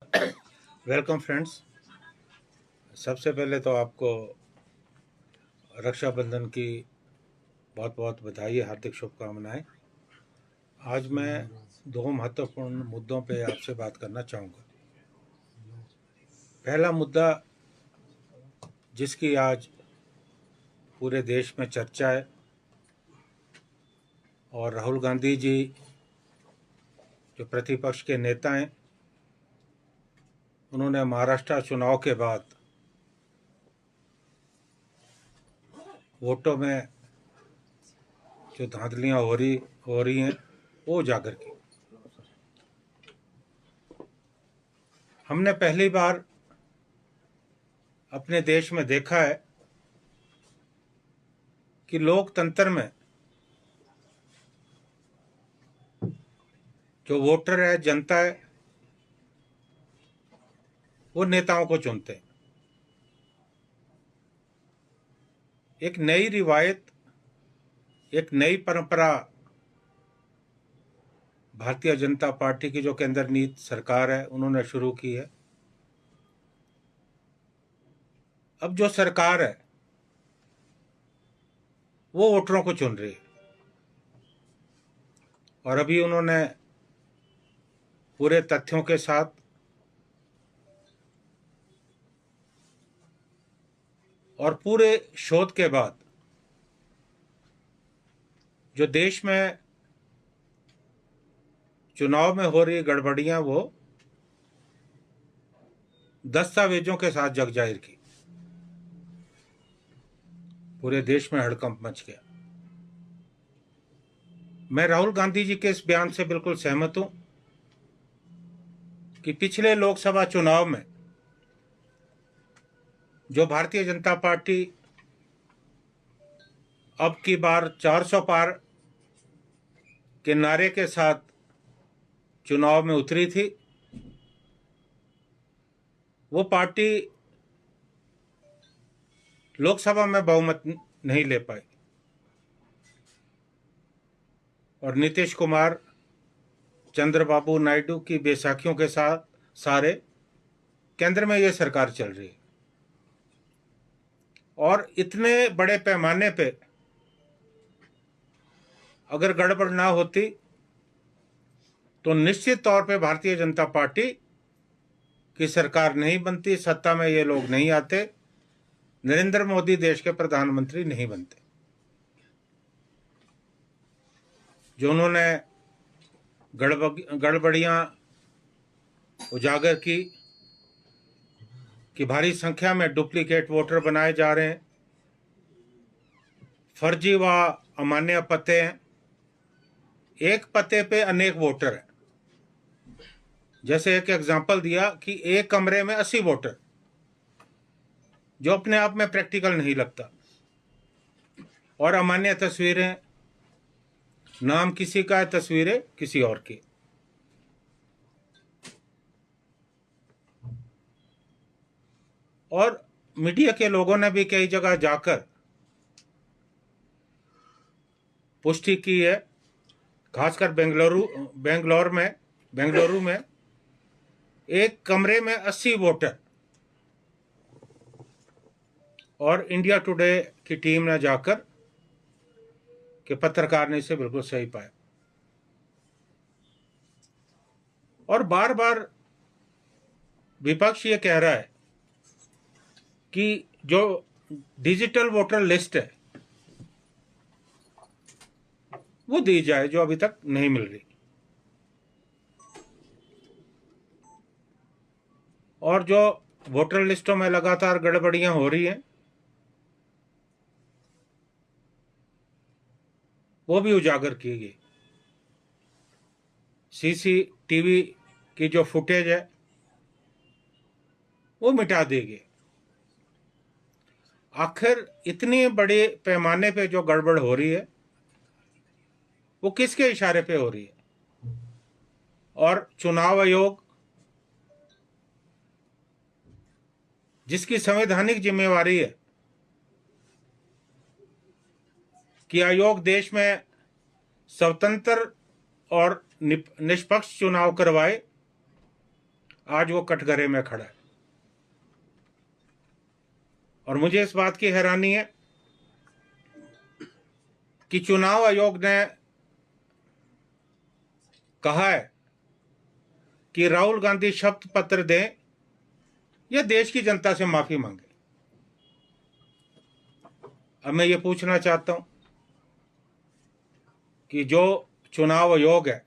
Welcome friends. सबसे पहले तो आपको रक्षाबंधन की बहुत बहुत बधाई, हार्दिक शुभकामनाएं। आज मैं दो महत्वपूर्ण मुद्दों पे आपसे बात करना चाहूँगा। पहला मुद्दा जिसकी आज पूरे देश में चर्चा है, और राहुल गांधी जी जो प्रतिपक्ष के नेता हैं, उन्होंने महाराष्ट्र चुनाव के बाद वोटों में जो धांधलियाँ हो रही हैं वो उजागर की। हमने पहली बार अपने देश में देखा है कि लोकतंत्र में जो वोटर है, जनता है, वो नेताओं को चुनते हैं। एक नई रिवायत, एक नई परंपरा भारतीय जनता पार्टी की जो केंद्र नीति सरकार है उन्होंने शुरू की है। अब जो सरकार है वो वोटरों को चुन रही है, और अभी उन्होंने पूरे तथ्यों के साथ और पूरे शोध के बाद जो देश में चुनाव में हो रही गड़बड़ियां वो दस्तावेजों के साथ जग जाहिर की। पूरे देश में हड़कंप मच गया। मैं राहुल गांधी जी के इस बयान से बिल्कुल सहमत हूं कि पिछले लोकसभा चुनाव में जो भारतीय जनता पार्टी अब की बार 400 पार के नारे के साथ चुनाव में उतरी थी, वो पार्टी लोकसभा में बहुमत नहीं ले पाई, और नीतीश कुमार, चंद्रबाबू नायडू की बैसाखियों के साथ सारे केंद्र में ये सरकार चल रही है। और इतने बड़े पैमाने पे अगर गड़बड़ ना होती तो निश्चित तौर पे भारतीय जनता पार्टी की सरकार नहीं बनती, सत्ता में ये लोग नहीं आते, नरेंद्र मोदी देश के प्रधानमंत्री नहीं बनते। जो उन्होंने गड़बड़ियां उजागर की कि भारी संख्या में डुप्लीकेट वोटर बनाए जा रहे हैं, फर्जी व अमान्य पते हैं, एक पते पे अनेक वोटर हैं। जैसे एक एग्जांपल दिया कि एक कमरे में 80 वोटर, जो अपने आप में प्रैक्टिकल नहीं लगता, और अमान्य तस्वीरें, नाम किसी का है, तस्वीरें किसी और की। और मीडिया के लोगों ने भी कई जगह जाकर पुष्टि की है, खासकर बेंगलुरु में एक कमरे में 80 वोटर, और इंडिया टुडे की टीम ने जाकर कि पत्रकार ने इसे बिल्कुल सही पाया। और बार बार विपक्ष ये कह रहा है कि जो डिजिटल वोटर लिस्ट है वो दी जाए, जो अभी तक नहीं मिल रही। और जो वोटर लिस्टों में लगातार गड़बड़ियां हो रही हैं वो भी उजागर की गई। सीसीटीवी की जो फुटेज है वो मिटा दी गई। आखिर इतनी बड़े पैमाने पे जो गड़बड़ हो रही है वो किसके इशारे पे हो रही है? और चुनाव आयोग, जिसकी संवैधानिक जिम्मेवारी है कि आयोग देश में स्वतंत्र और निष्पक्ष चुनाव करवाए, आज वो कटघरे में खड़ा है। और मुझे इस बात की हैरानी है कि चुनाव आयोग ने कहा है कि राहुल गांधी शपथ पत्र दें या देश की जनता से माफी मांगे। अब मैं ये पूछना चाहता हूं कि जो चुनाव आयोग है,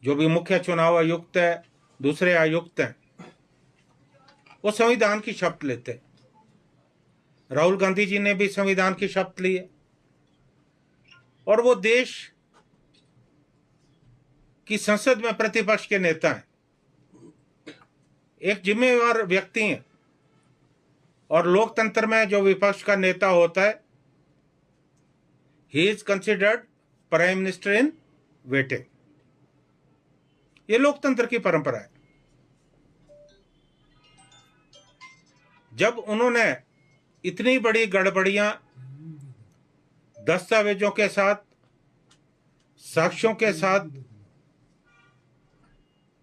जो भी मुख्य चुनाव आयुक्त है, दूसरे आयुक्त हैं, वो संविधान की शपथ लेते हैं। राहुल गांधी जी ने भी संविधान की शपथ ली है और वो देश की संसद में प्रतिपक्ष के नेता हैं, एक जिम्मेवार व्यक्ति हैं। और लोकतंत्र में जो विपक्ष का नेता होता है, he is considered prime minister in waiting. ये लोकतंत्र की परंपरा है। जब उन्होंने इतनी बड़ी गड़बड़ियां दस्तावेजों के साथ, साक्ष्यों के साथ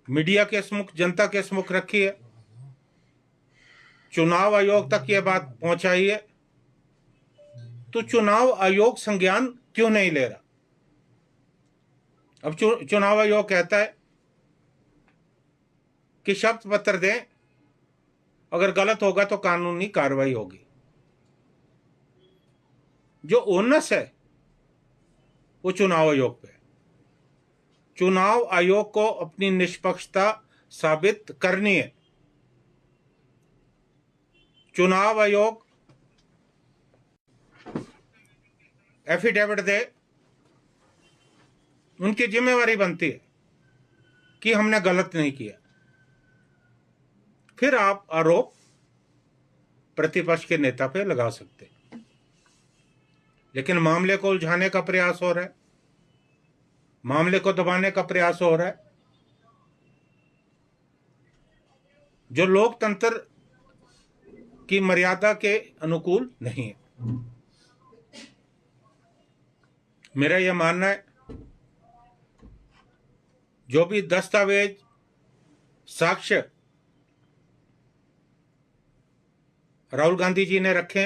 मीडिया के सम्मुख, जनता के सम्मुख रखी है, चुनाव आयोग तक ये बात पहुंचाई है, तो चुनाव आयोग संज्ञान क्यों नहीं ले रहा? अब चुनाव आयोग कहता है कि शपथ पत्र दें, अगर गलत होगा तो कानूनी कार्रवाई होगी। जो ओनस है वो चुनाव आयोग पे। चुनाव आयोग को अपनी निष्पक्षता साबित करनी है। चुनाव आयोग एफिडेविट दे, उनकी जिम्मेवारी बनती है कि हमने गलत नहीं किया। फिर आप आरोप प्रतिपक्ष के नेता पे लगा सकते हैं। लेकिन मामले को उलझाने का प्रयास हो रहा है, मामले को दबाने का प्रयास हो रहा है, जो लोकतंत्र की मर्यादा के अनुकूल नहीं है। मेरा यह मानना है, जो भी दस्तावेज, साक्ष्य राहुल गांधी जी ने रखे,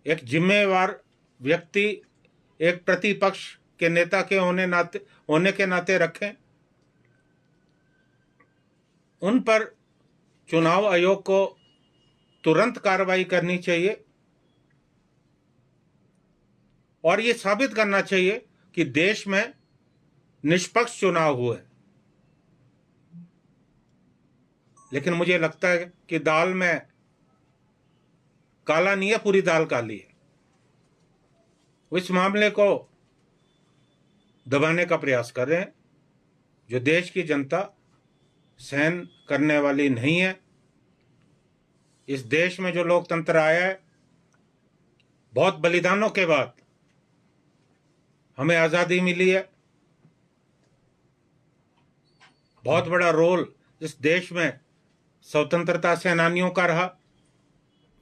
एक जिम्मेवार व्यक्ति, एक प्रतिपक्ष के नेता के होने के नाते रखें। उन पर चुनाव आयोग को तुरंत कार्रवाई करनी चाहिए और ये साबित करना चाहिए कि देश में निष्पक्ष चुनाव हुए। लेकिन मुझे लगता है कि दाल में काला नहीं है, पूरी दाल काली है। वो इस मामले को दबाने का प्रयास कर रहे हैं, जो देश की जनता सहन करने वाली नहीं है। इस देश में जो लोकतंत्र आया है, बहुत बलिदानों के बाद हमें आजादी मिली है। बहुत बड़ा रोल इस देश में स्वतंत्रता सेनानियों का रहा।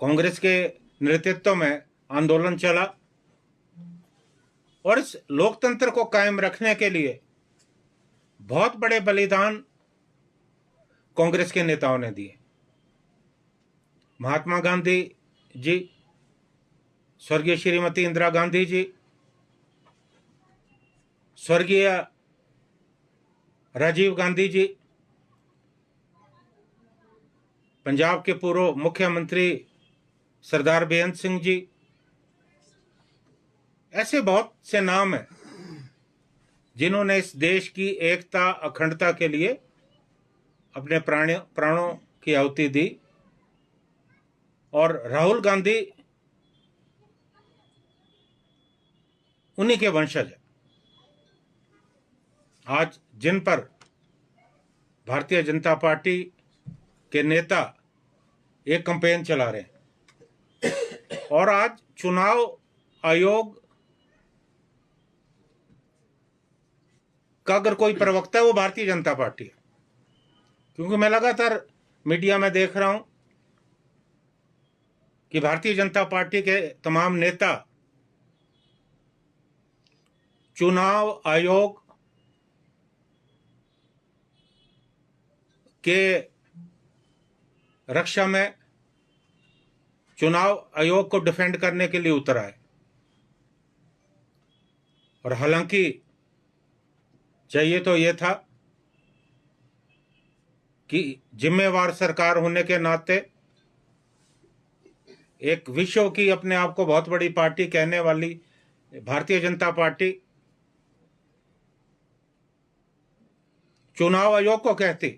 कांग्रेस के नेतृत्व में आंदोलन चला और इस लोकतंत्र को कायम रखने के लिए बहुत बड़े बलिदान कांग्रेस के नेताओं ने दिए। महात्मा गांधी जी, स्वर्गीय श्रीमती इंदिरा गांधी जी, स्वर्गीय राजीव गांधी जी, पंजाब के पूर्व मुख्यमंत्री सरदार बेअंत सिंह जी, ऐसे बहुत से नाम हैं जिन्होंने इस देश की एकता, अखंडता के लिए अपने प्राणों की आहुति दी। और राहुल गांधी उन्हीं के वंशज हैं। आज जिन पर भारतीय जनता पार्टी के नेता एक कैंपेन चला रहे हैं और आज चुनाव आयोग का अगर कोई प्रवक्ता है वो भारतीय जनता पार्टी है। क्योंकि मैं लगातार मीडिया में देख रहा हूं कि भारतीय जनता पार्टी के तमाम नेता चुनाव आयोग के रक्षा में चुनाव आयोग को डिफेंड करने के लिए उतरा है। और हालांकि चाहिए तो यह था कि जिम्मेवार सरकार होने के नाते एक विश्व की अपने आप को बहुत बड़ी पार्टी कहने वाली भारतीय जनता पार्टी चुनाव आयोग को कहती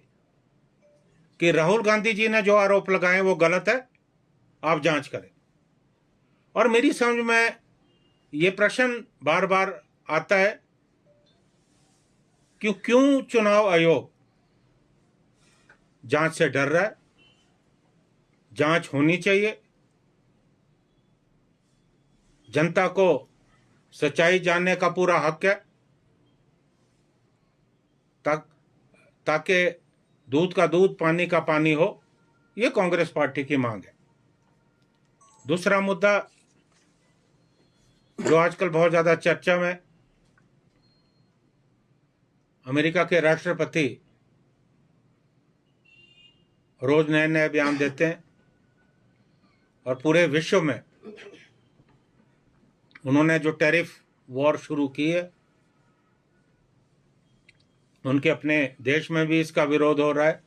कि राहुल गांधी जी ने जो आरोप लगाए वो गलत है, आप जांच करें। और मेरी समझ में ये प्रश्न बार बार आता है कि क्यों चुनाव आयोग जांच से डर रहा है। जांच होनी चाहिए, जनता को सच्चाई जानने का पूरा हक है, ताकि दूध का दूध पानी का पानी हो। ये कांग्रेस पार्टी की मांग है। दूसरा मुद्दा जो आजकल बहुत ज्यादा चर्चा में, अमेरिका के राष्ट्रपति रोज नए नए बयान देते हैं और पूरे विश्व में उन्होंने जो टैरिफ वॉर शुरू की है, उनके अपने देश में भी इसका विरोध हो रहा है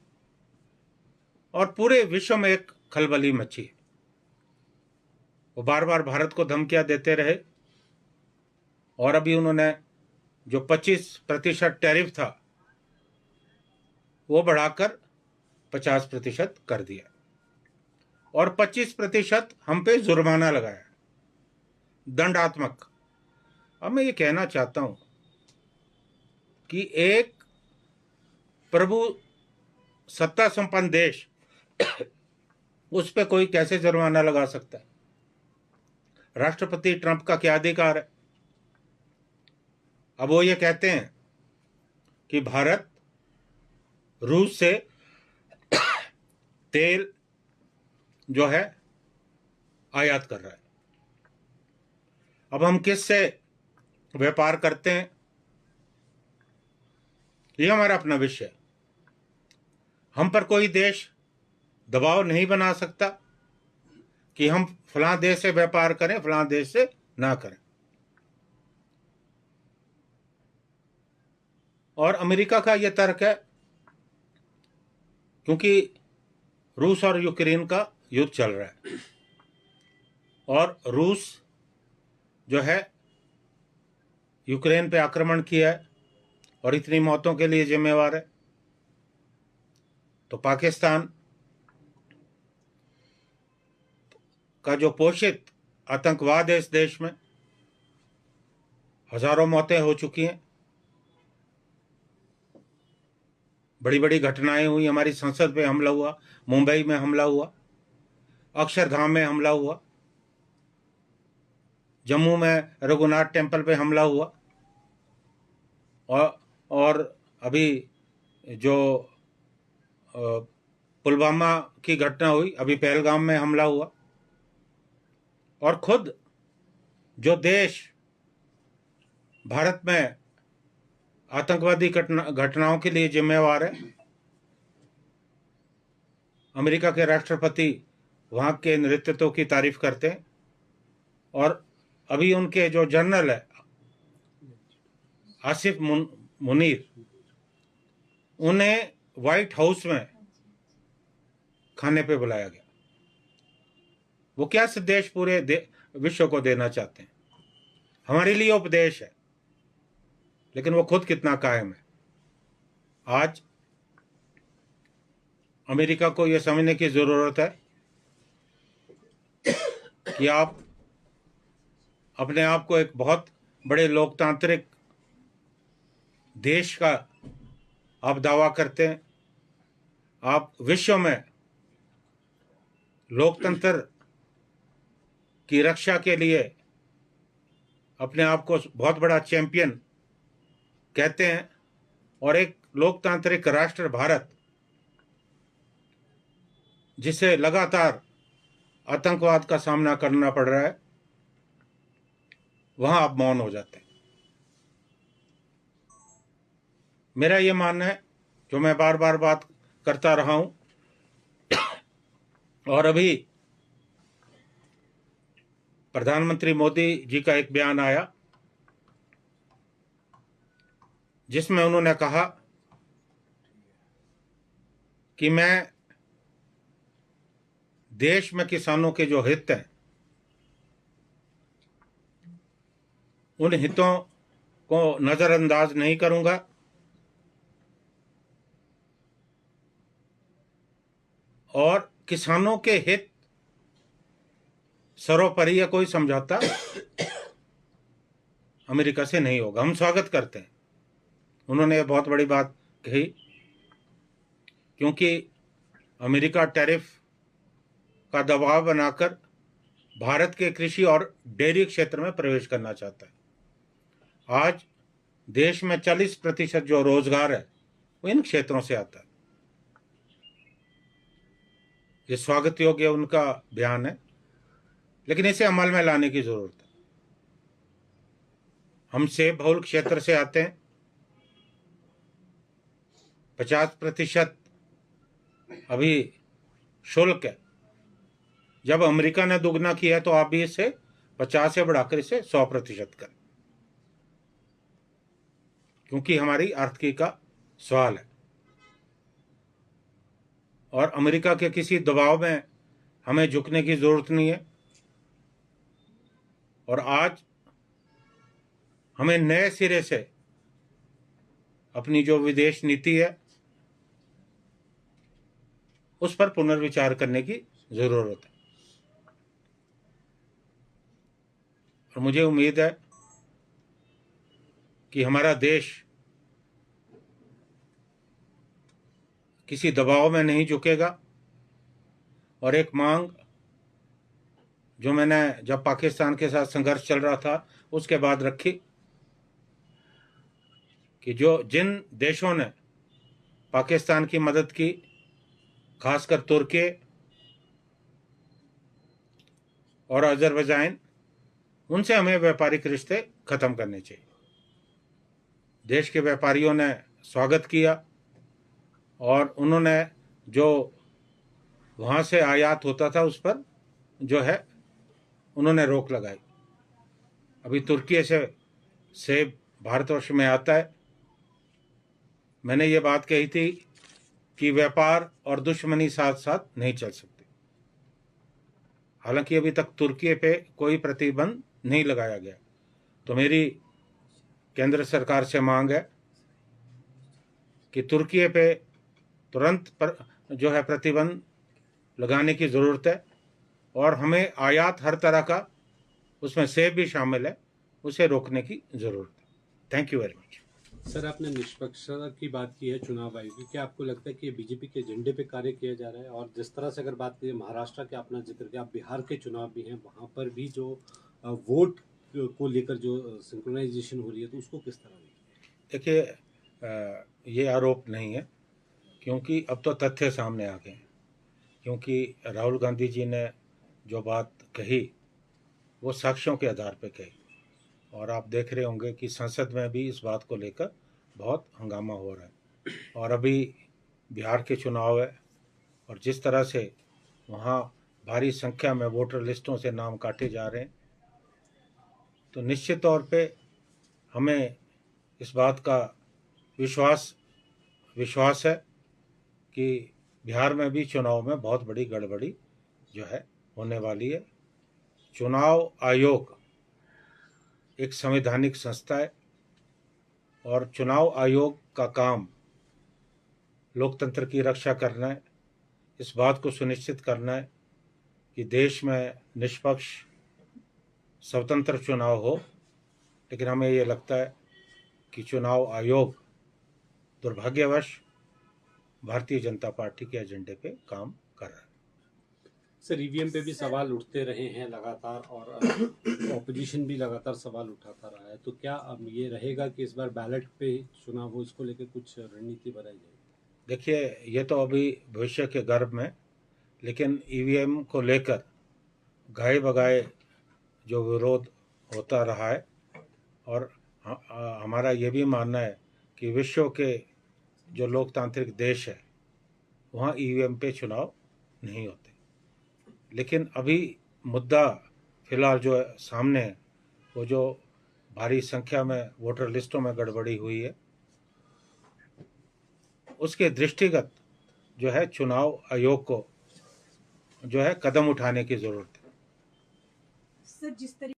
और पूरे विश्व में एक खलबली मची है। वो बार बार भारत को धमकियां देते रहे और अभी उन्होंने जो 25% टैरिफ था वो बढ़ाकर 50% कर दिया और 25% हम पे जुर्माना लगाया, दंडात्मक। अब मैं ये कहना चाहता हूं कि एक प्रभु सत्ता संपन्न देश उस पे कोई कैसे जुर्माना लगा सकता है? राष्ट्रपति ट्रंप का क्या अधिकार है? अब वो ये कहते हैं कि भारत रूस से तेल जो है आयात कर रहा है। अब हम किससे व्यापार करते हैं, ये हमारा अपना विषय है। हम पर कोई देश दबाव नहीं बना सकता कि हम फलां देश से व्यापार करें, फलां देश से ना करें। और अमेरिका का यह तर्क है, क्योंकि रूस और यूक्रेन का युद्ध चल रहा है और रूस जो है यूक्रेन पे आक्रमण किया है और इतनी मौतों के लिए जिम्मेवार है, तो पाकिस्तान का जो पोषित आतंकवाद है इस देश में, हजारों मौतें हो चुकी हैं, बड़ी बड़ी घटनाएं हुई। हमारी संसद पे हमला हुआ, मुंबई में हमला हुआ, अक्षरधाम में हमला हुआ, जम्मू में रघुनाथ टेम्पल पे हमला हुआ और अभी जो पुलवामा की घटना हुई, अभी पहलगाम में हमला हुआ। और खुद जो देश भारत में आतंकवादी घटनाओं के लिए जिम्मेवार है, अमेरिका के राष्ट्रपति वहां के नेतृत्व की तारीफ करते हैं और अभी उनके जो जनरल है आसिफ मुनीर, उन्हें व्हाइट हाउस में खाने पे बुलाया गया। वो क्या संदेश पूरे विश्व को देना चाहते हैं? हमारे लिए उपदेश है, लेकिन वो खुद कितना कायम है। आज अमेरिका को यह समझने की जरूरत है कि आप अपने आप को एक बहुत बड़े लोकतांत्रिक देश का आप दावा करते हैं। आप विश्व में लोकतंत्र की रक्षा के लिए अपने आप को बहुत बड़ा चैंपियन कहते हैं और एक लोकतांत्रिक राष्ट्र भारत, जिसे लगातार आतंकवाद का सामना करना पड़ रहा है, वहां आप मौन हो जाते हैं। मेरा यह मानना है, जो मैं बार बार बात करता रहा हूं। और अभी प्रधानमंत्री मोदी जी का एक बयान आया जिसमें उन्होंने कहा कि मैं देश में किसानों के जो हित हैं उन हितों को नजरअंदाज नहीं करूंगा और किसानों के हित सर्वोपरि है, कोई समझौता अमेरिका से नहीं होगा। हम स्वागत करते हैं। उन्होंने बहुत बड़ी बात कही क्योंकि अमेरिका टैरिफ का दबाव बनाकर भारत के कृषि और डेयरी क्षेत्र में प्रवेश करना चाहता है। आज देश में 40% जो रोजगार है वो इन क्षेत्रों से आता है। ये स्वागत योग्य उनका बयान है, लेकिन इसे अमल में लाने की जरूरत है। हम सेब बहुल क्षेत्र से आते हैं। 50% अभी शुल्क है। जब अमेरिका ने दुगना किया है तो आप भी इसे 50 से बढ़ाकर इसे 100% करें, क्योंकि हमारी आर्थिकी का सवाल है और अमेरिका के किसी दबाव में हमें झुकने की जरूरत नहीं है। और आज हमें नए सिरे से अपनी जो विदेश नीति है उस पर पुनर्विचार करने की जरूरत है। और मुझे उम्मीद है कि हमारा देश किसी दबाव में नहीं झुकेगा। और एक मांग जो मैंने जब पाकिस्तान के साथ संघर्ष चल रहा था उसके बाद रखी कि जिन देशों ने पाकिस्तान की मदद की, खासकर तुर्की और अजरबैजान, उनसे हमें व्यापारिक रिश्ते खत्म करने चाहिए। देश के व्यापारियों ने स्वागत किया और उन्होंने जो वहाँ से आयात होता था उस पर जो है उन्होंने रोक लगाई। अभी तुर्की से सेब भारतवर्ष में आता है। मैंने ये बात कही थी कि व्यापार और दुश्मनी साथ साथ नहीं चल सकती। हालांकि अभी तक तुर्की पे कोई प्रतिबंध नहीं लगाया गया। तो मेरी केंद्र सरकार से मांग है कि तुर्की पे तुरंत जो है प्रतिबंध लगाने की ज़रूरत है और हमें आयात हर तरह का, उसमें सेब भी शामिल है, उसे रोकने की ज़रूरत है। Thank you very much. Sir, आपने निष्पक्षता की बात की है चुनाव आयोग की। क्या आपको लगता है कि बीजेपी के एजेंडे पे कार्य किया जा रहा है? और जिस तरह से अगर बात करें महाराष्ट्र के, अपना जिक्र किया, बिहार के चुनाव भी हैं, वहाँ पर भी जो वोट को लेकर जो सिंक्रोनाइजेशन हो रही है, तो उसको किस तरह देखिए? देखिए, ये आरोप नहीं है क्योंकि अब तो तथ्य सामने आ गए हैं। क्योंकि राहुल गांधी जी ने जो बात कही वो साक्ष्यों के आधार पर कही और आप देख रहे होंगे कि संसद में भी इस बात को लेकर बहुत हंगामा हो रहा है। और अभी बिहार के चुनाव है और जिस तरह से वहाँ भारी संख्या में वोटर लिस्टों से नाम काटे जा रहे हैं, तो निश्चित तौर पे हमें इस बात का विश्वास है कि बिहार में भी चुनाव में बहुत बड़ी गड़बड़ी जो है होने वाली है। चुनाव आयोग एक संवैधानिक संस्था है और चुनाव आयोग का काम लोकतंत्र की रक्षा करना है, इस बात को सुनिश्चित करना है कि देश में निष्पक्ष स्वतंत्र चुनाव हो। लेकिन हमें ये लगता है कि चुनाव आयोग दुर्भाग्यवश भारतीय जनता पार्टी के एजेंडे पे काम कर रहा है। सर, ईवीएम पे भी सवाल उठते रहे हैं लगातार और ऑपोजिशन भी लगातार सवाल उठाता रहा है, तो क्या अब ये रहेगा कि इस बार बैलेट पे चुनाव हो, इसको लेकर कुछ रणनीति बनाई जाएगी? देखिए, ये तो अभी भविष्य के गर्भ में, लेकिन ईवीएम को लेकर गाए बगाए जो विरोध होता रहा है और हमारा ये भी मानना है कि विश्व के जो लोकतांत्रिक देश है वहाँ ईवीएम पे चुनाव नहीं होते। लेकिन अभी मुद्दा फिलहाल जो है सामने है, वो जो भारी संख्या में वोटर लिस्टों में गड़बड़ी हुई है, उसके दृष्टिगत जो है चुनाव आयोग को जो है कदम उठाने की जरूरत है। सर, जिस तरीके